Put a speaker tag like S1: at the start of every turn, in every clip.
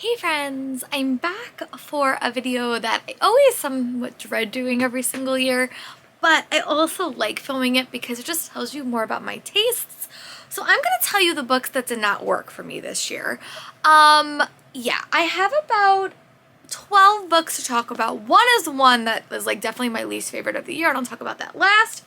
S1: Hey friends, I'm back for a video that I always somewhat dread doing every single year, but I also like filming it because it just tells you more about my tastes. So I'm gonna tell you the books that did not work for me this year. Yeah, I have about 12 books to talk about. One is one that is like definitely my least favorite of the year, and I'll talk about that last.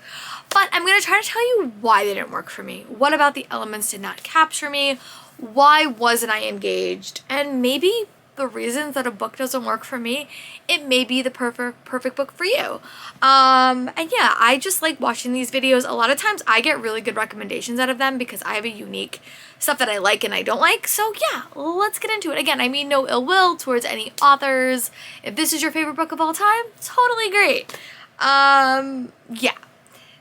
S1: But I'm gonna try to tell you why they didn't work for me. What about the elements did not capture me? Why wasn't I engaged? And maybe the reasons that a book doesn't work for me, it may be the perfect book for you. And yeah, I just like watching these videos. A lot of times I get really good recommendations out of them because I have a unique stuff that I like and I don't like. So yeah, let's get into it. Again, I mean no ill will towards any authors. If this is your favorite book of all time, totally great. Yeah.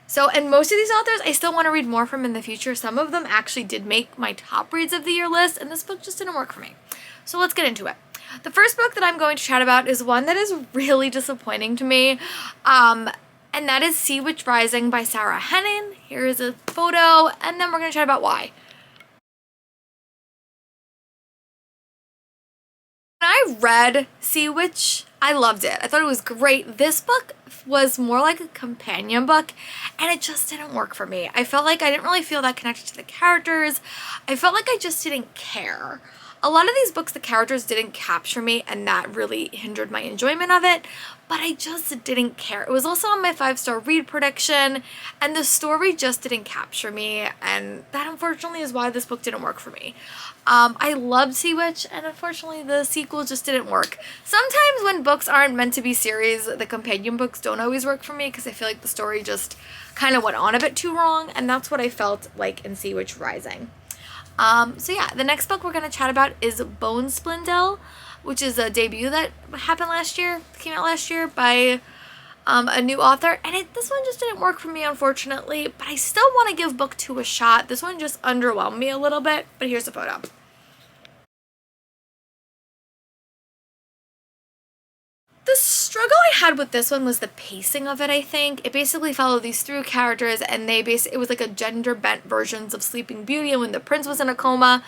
S1: So, and most of these authors, I still want to read more from in the future. Some of them actually did make my top reads of the year list, and this book just didn't work for me. So let's get into it. The first book that I'm going to chat about is one that is really disappointing to me, and that is Sea Witch Rising by Sarah Henning. Here is a photo, and then we're going to chat about why. When I read Sea Witch, I loved it. I thought it was great. This book was more like a companion book, and it just didn't work for me. I felt like I didn't really feel that connected to the characters. I felt like I just didn't care. A lot of these books, the characters didn't capture me, and that really hindered my enjoyment of it, but I just didn't care. It was also on my 5-star read prediction, and the story just didn't capture me, and that unfortunately is why this book didn't work for me. I loved Sea Witch, and unfortunately the sequel just didn't work. Sometimes when books aren't meant to be series, the companion books don't always work for me because I feel like the story just kind of went on a bit too wrong, and that's what I felt like in Sea Witch Rising. So yeah, the next book we're going to chat about is Bone Splendel, which is a debut that happened last year, came out last year by a new author, and this one just didn't work for me, unfortunately, but I still want to give book 2 a shot. This one just underwhelmed me a little bit, but here's the photo. The struggle I had with this one was the pacing of it, I think. It basically followed these 3 characters, and it was like a gender-bent versions of Sleeping Beauty and when the prince was in a coma,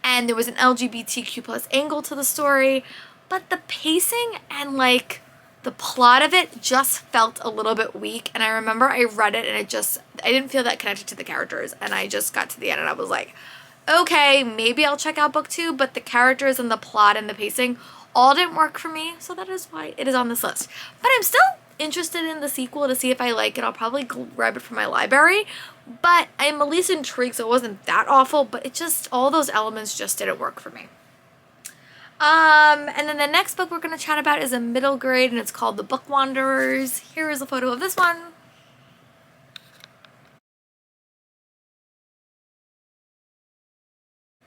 S1: and there was an LGBTQ plus angle to the story, but the pacing and like the plot of it just felt a little bit weak. And I remember I read it and I didn't feel that connected to the characters, and I just got to the end and I was like, okay, maybe I'll check out book 2, but the characters and the plot and the pacing all didn't work for me, so that is why it is on this list. But I'm still interested in the sequel to see if I like it. I'll probably grab it from my library, but I'm at least intrigued, so it wasn't that awful, but it just, all those elements just didn't work for me. And then the next book we're going to chat about is a middle grade, and it's called The Book Wanderers. Here is a photo of this one.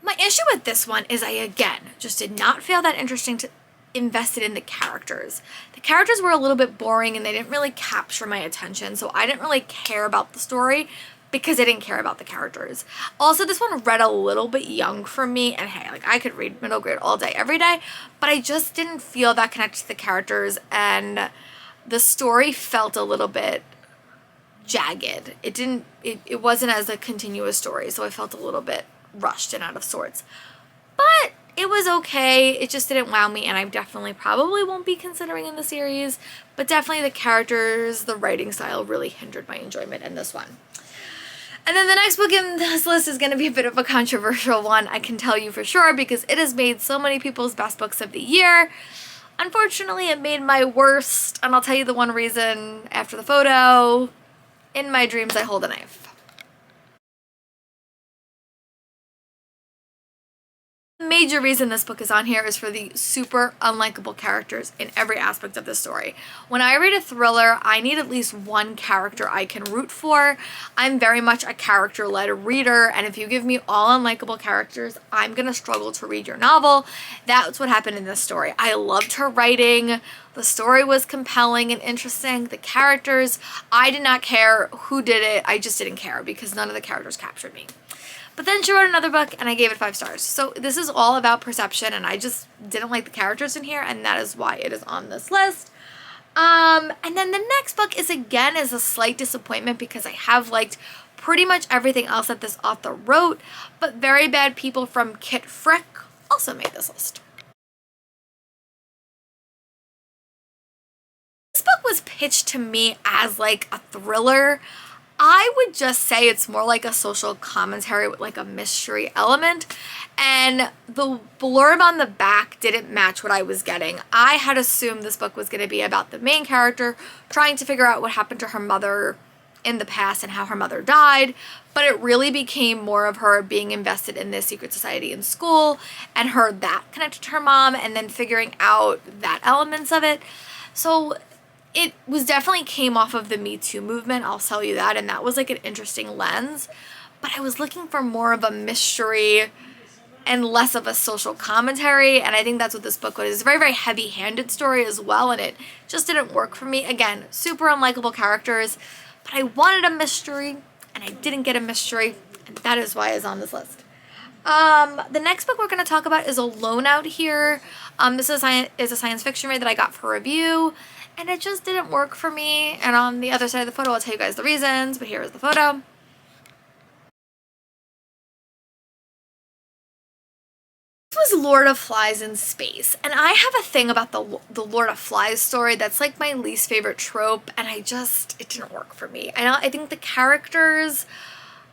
S1: My issue with this one is I, again, just did not feel that invested in the characters. The characters were a little bit boring and they didn't really capture my attention, so I didn't really care about the story because I didn't care about the characters. Also, this one read a little bit young for me, and hey, like I could read middle grade all day, every day, but I just didn't feel that connected to the characters, and the story felt a little bit jagged. It wasn't as a continuous story, so I felt a little bit rushed and out of sorts. But it was okay. It just didn't wow me, and I definitely probably won't be considering in the series, but definitely the characters, the writing style really hindered my enjoyment in this one. And then the next book in this list is going to be a bit of a controversial one, I can tell you for sure, because it has made so many people's best books of the year. Unfortunately, it made my worst, and I'll tell you the one reason after the photo. In my dreams, I hold a knife. The major reason this book is on here is for the super unlikable characters in every aspect of the story. When I read a thriller, I need at least one character I can root for. I'm very much a character-led reader, and if you give me all unlikable characters, I'm gonna struggle to read your novel. That's what happened in this story. I loved her writing. The story was compelling and interesting. The characters, I did not care who did it. I just didn't care because none of the characters captured me. But then she wrote another book and I gave it 5 stars. So this is all about perception, and I just didn't like the characters in here, and that is why it is on this list. And then the next book is a slight disappointment because I have liked pretty much everything else that this author wrote, but Very Bad People from Kit Frick also made this list. was pitched to me as like a thriller. I would just say it's more like a social commentary with like a mystery element, and the blurb on the back didn't match what I was getting. I had assumed this book was going to be about the main character trying to figure out what happened to her mother in the past and how her mother died, but it really became more of her being invested in this secret society in school and her that connected to her mom and then figuring out that elements of it. So it was definitely came off of the Me Too movement, I'll tell you that, and that was like an interesting lens, but I was looking for more of a mystery and less of a social commentary, and I think that's what this book was. It's a very, very heavy-handed story as well, and it just didn't work for me. Again, super unlikable characters, but I wanted a mystery, and I didn't get a mystery, and that is why it's on this list. The next book we're going to talk about is Alone Out Here. This is a science fiction read that I got for review, and it just didn't work for me. And on the other side of the photo, I'll tell you guys the reasons, but here is the photo. This was Lord of Flies in space, and I have a thing about the Lord of Flies story that's like my least favorite trope, and it didn't work for me. I think the characters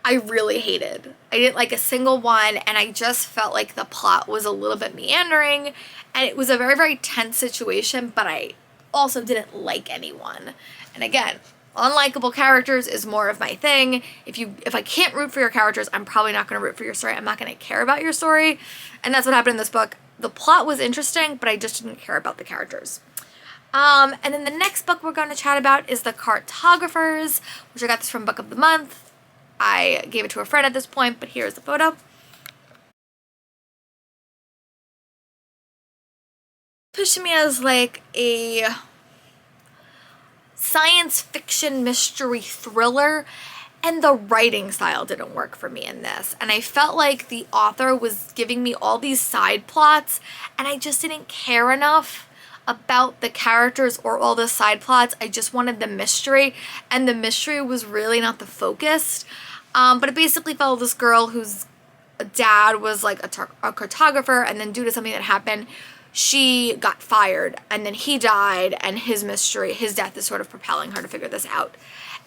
S1: I really hated. I didn't like a single one, and I just felt like the plot was a little bit meandering, and it was a very, very tense situation, but I also didn't like anyone. And again, unlikable characters is more of my thing. If I can't root for your characters, I'm probably not going to root for your story. I'm not going to care about your story. And that's what happened in this book. The plot was interesting, but I just didn't care about the characters. And then the next book we're going to chat about is The Cartographers, which I got this from Book of the Month. I gave it to a friend at this point, but here's the photo. Pushed me as like a science fiction mystery thriller, and the writing style didn't work for me in this, and I felt like the author was giving me all these side plots, and I just didn't care enough about the characters or all the side plots. I just wanted the mystery, and the mystery was really not the focus. But it basically followed this girl whose dad was like a cartographer, and then due to something that happened, she got fired, and then he died, and his death is sort of propelling her to figure this out.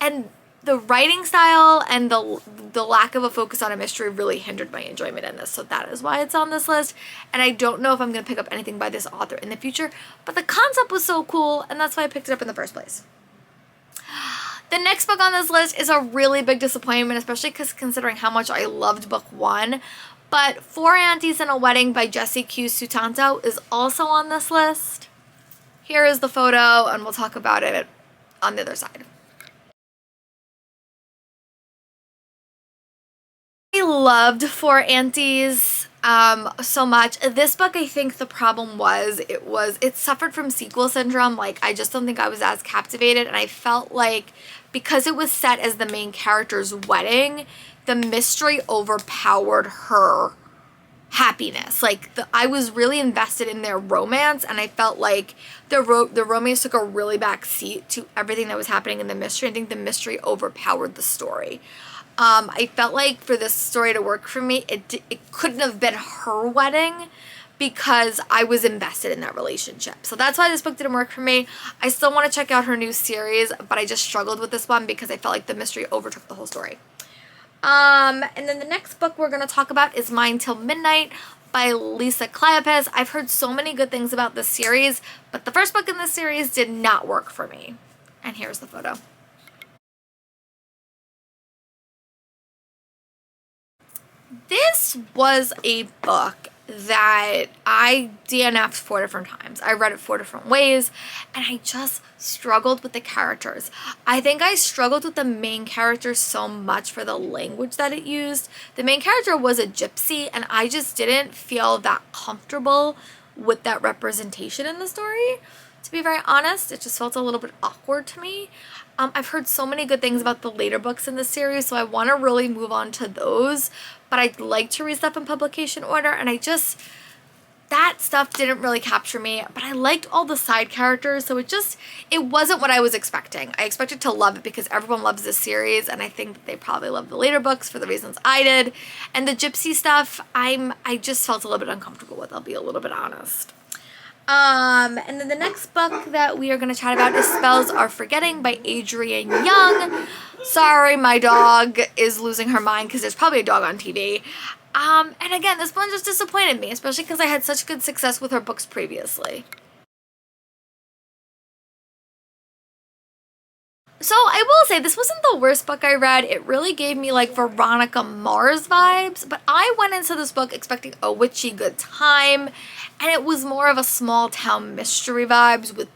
S1: And the writing style and the lack of a focus on a mystery really hindered my enjoyment in this, so that is why it's on this list. And I don't know if I'm going to pick up anything by this author in the future, but the concept was so cool, and that's why I picked it up in the first place. The next book on this list is a really big disappointment, especially because considering how much I loved book one. But Four Aunties and a Wedding by Jessie Q. Sutanto is also on this list. Here is the photo, and we'll talk about it on the other side. I loved Four Aunties so much. This book, I think the problem was it suffered from sequel syndrome. Like, I just don't think I was as captivated, and I felt like because it was set as the main character's wedding, the mystery overpowered her happiness. Like, I was really invested in their romance, and I felt like the romance took a really back seat to everything that was happening in the mystery. I think the mystery overpowered the story. I felt like for this story to work for me, it couldn't have been her wedding because I was invested in that relationship. So that's why this book didn't work for me. I still want to check out her new series, but I just struggled with this one because I felt like the mystery overtook the whole story. And then the next book we're going to talk about is Mine Till Midnight by Lisa Kleypas. I've heard so many good things about this series, but the first book in this series did not work for me. And here's the photo. This was a book that I DNF'd 4 different times. I read it 4 different ways, and I just struggled with the characters. I think I struggled with the main character so much for the language that it used. The main character was a gypsy, and I just didn't feel that comfortable with that representation in the story. To be very honest, it just felt a little bit awkward to me. I've heard so many good things about the later books in the series, so I want to really move on to those, but I'd like to read stuff in publication order, and that stuff didn't really capture me, but I liked all the side characters, so it wasn't what I was expecting. I expected to love it because everyone loves this series, and I think that they probably love the later books for the reasons I did, and the gypsy stuff, I just felt a little bit uncomfortable with, I'll be a little bit honest. And then the next book that we are going to chat about is Spells Are Forgetting by Adrienne Young. Sorry, my dog is losing her mind because there's probably a dog on TV. And again, this one just disappointed me, especially because I had such good success with her books previously. So I will say this wasn't the worst book I read. It really gave me like Veronica Mars vibes, but I went into this book expecting a witchy good time, and it was more of a small town mystery vibes with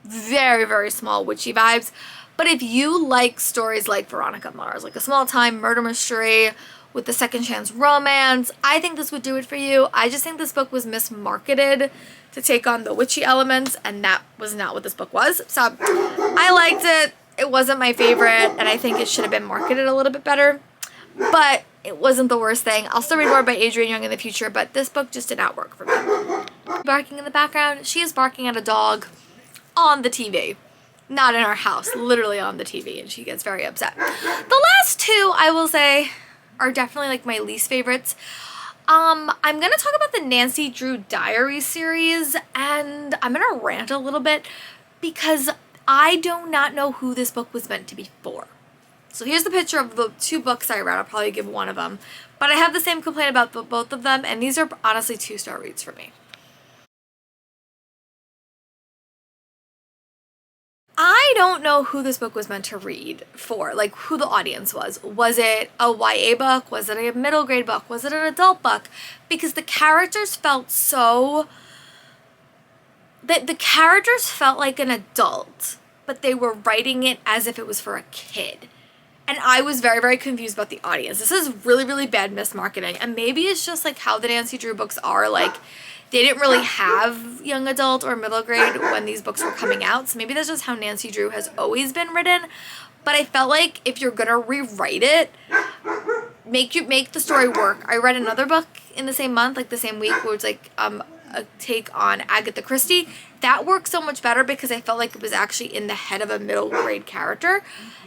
S1: very, very small witchy vibes. But if you like stories like Veronica Mars, like a small time murder mystery with the second chance romance, I think this would do it for you. I just think this book was mismarketed to take on the witchy elements, and that was not what this book was. So I liked it. It wasn't my favorite, and I think it should have been marketed a little bit better, but it wasn't the worst thing. I'll still read more by Adrienne Young in the future, but this book just did not work for me. Barking in the background, she is barking at a dog on the TV. Not in our house, literally on the TV, and she gets very upset. The last two, I will say, are definitely like my least favorites. I'm going to talk about the Nancy Drew Diary series, and I'm going to rant a little bit because I do not know who this book was meant to be for. So here's the picture of the two books I read. I'll probably give one of them. But I have the same complaint about both of them, and these are honestly 2-star reads for me. I don't know who this book was meant to read for, like who the audience was. Was it a YA book? Was it a middle grade book? Was it an adult book? Because the characters felt so... The characters felt like an adult, but they were writing it as if it was for a kid. And I was very, very confused about the audience. This is really, really bad mismarketing. And maybe it's just like how the Nancy Drew books are. Like, they didn't really have young adult or middle grade when these books were coming out. So maybe that's just how Nancy Drew has always been written. But I felt like if you're gonna rewrite it, make the story work. I read another book in the same month, like the same week, where it's like a take on Agatha Christie. That worked so much better because I felt like it was actually in the head of a middle grade character.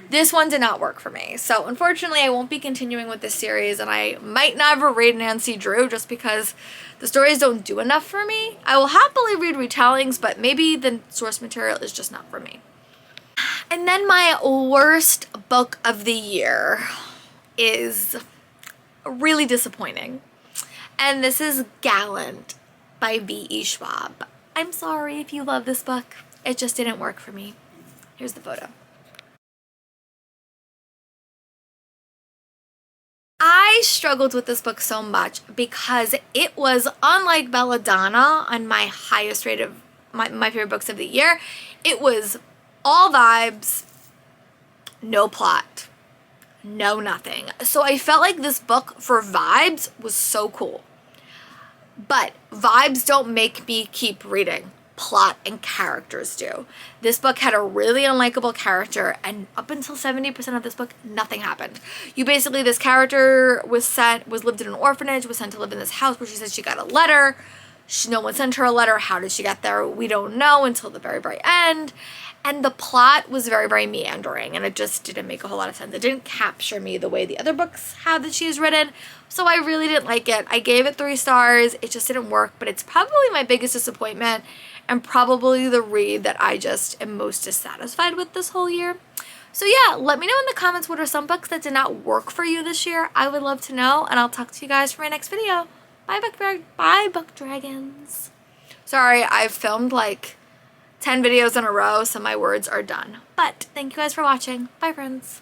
S1: This one did not work for me. So unfortunately, I won't be continuing with this series, and I might never read Nancy Drew just because the stories don't do enough for me. I will happily read retellings, but maybe the source material is just not for me. And then my worst book of the year is really disappointing. And this is Gallant by V.E. Schwab. I'm sorry if you love this book. It just didn't work for me. Here's the photo. I struggled with this book so much because it was, unlike Belladonna on my highest rate of my favorite books of the year, it was all vibes, no plot, no nothing. So I felt like this book for vibes was so cool. But vibes don't make me keep reading. Plot and characters do. This book had a really unlikable character, and up until 70% of this book, nothing happened. This character was lived in an orphanage, was sent to live in this house where she said she got a letter. No one sent her a letter. How did she get there? We don't know until the very, very end. And the plot was very, very meandering, and it just didn't make a whole lot of sense. It didn't capture me the way the other books have that she has written, so I really didn't like it. I gave it 3 stars. It just didn't work, but it's probably my biggest disappointment and probably the read that I just am most dissatisfied with this whole year. So yeah, let me know in the comments what are some books that did not work for you this year. I would love to know, and I'll talk to you guys for my next video. Bye, book dragons. Sorry, I've filmed like 10 videos in a row, so my words are done. But thank you guys for watching. Bye, friends.